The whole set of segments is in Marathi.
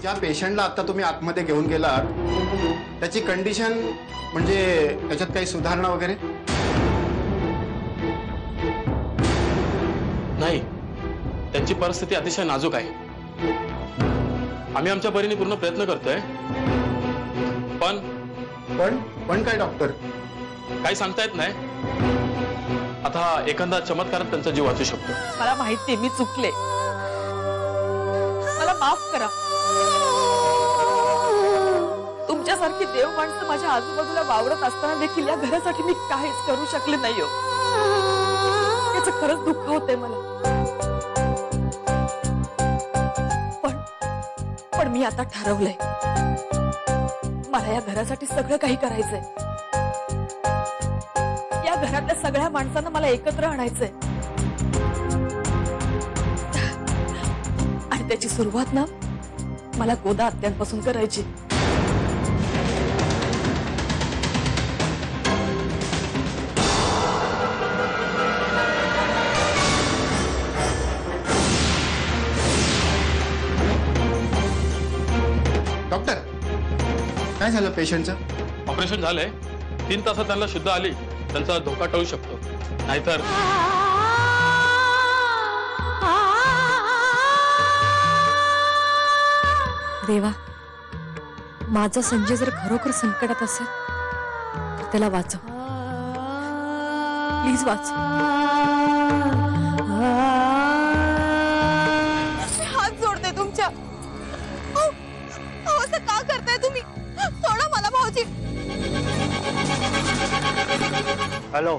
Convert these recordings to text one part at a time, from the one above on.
ज्या पेशंटला आता तुम्ही आतमध्ये घेऊन गेलात त्याची कंडिशन म्हणजे त्याच्यात काही सुधारणा वगैरे नाही, त्यांची परिस्थिती अतिशय नाजूक आहे. आम्ही आमच्या परीने पूर्ण प्रयत्न करतोय, पण पण पण काय डॉक्टर काही सांगता येत नाही. आता एखादा चमत्कारात त्यांचा जीव वाचू शकतो. मला माहिती मी चुकले, मला माफ करा. तुमच्यासारखी देव माणसं माझ्या आजूबाजूला वावरत असताना देखील या घरासाठी मी काहीच करू शकले नाही हो. याचं खरंच दुःख होतंय मला. पण मी आता ठरवलंय, मला या घरासाठी सगळं काही करायचंय. या घरातल्या सगळ्या माणसांना मला एकत्र आणायचंय आणि त्याची सुरुवात ना मला गोदा आत्यांपासून करायची. डॉक्टर काय झालं पेशंटचं? ऑपरेशन झालंय. 3 तासात त्यांना शुद्ध आली, त्यांचा धोका टळू शकतो. नाहीतर देवा, माझा संजय जर खरोखर संकटात असेल तर त्याला वाचव, प्लीज वाचव. हात जोडते तुमच्या. असं का करताय तुम्ही? सोडा मला भाऊजी. हॅलो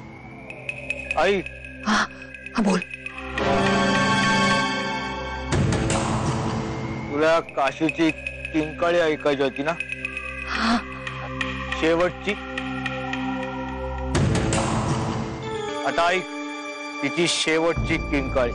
आई. हा बोल. तुला काशीची किंकाळी ऐकायची होती ना? शेवटची. आता ऐक तिची शेवटची किंकाळी.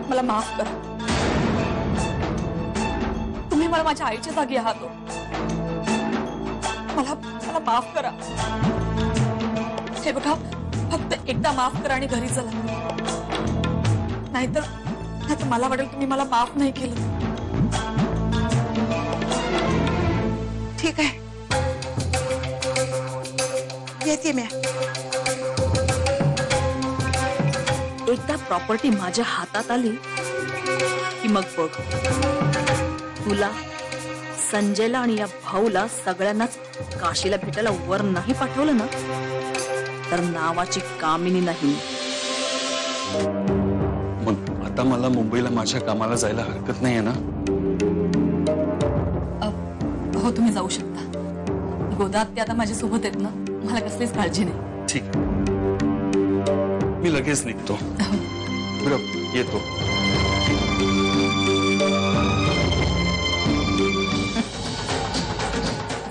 मला माफ करा. तुम्ही मला माझ्या आईच्या जागी आहात हो. मला माफ करा. हे बघा, फक्त एकदा माफ करा आणि घरी चला. नाहीतर मला वाटेल तुम्ही मला माफ नाही केलं. ठीक आहे, येते मी. एकदा प्रॉपर्टी माझ्या हातात आली की मग बघ, तुला, संजयला आणि या भाऊला सगळ्यांनाच काशीला भेटायला वर नाही पाठवलं ना तर नावाची कामिनी नाही. मग आता मला मुंबईला माझ्या कामाला जायला हरकत नाहीये ना? हो, तुम्ही जाऊ शकता. गोदा ते आता माझ्या सोबत आहेत ना, मला कसलीच काळजी नाही. ठीक आहे, मी लगेच निघतो. बरं, येतो.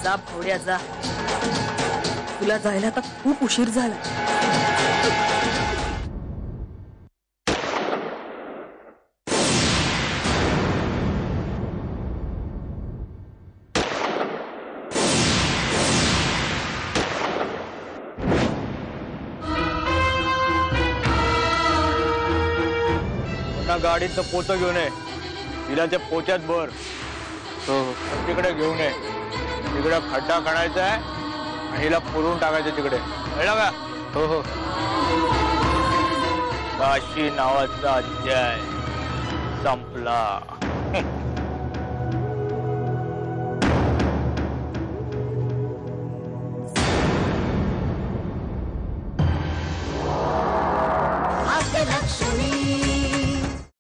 जा भोड्या जा, तुला जायला आता खूप उशीर झाला. गाडीत पोतं घेऊन ये. तिला त्या पोत्यात भर. तिकडे घेऊन ये. तिकडे खड्डा काढायचा आहे आणि हिला पुरून टाकायचं तिकडे. कळलं का? हो. काशी नावाचा अध्याय संपला.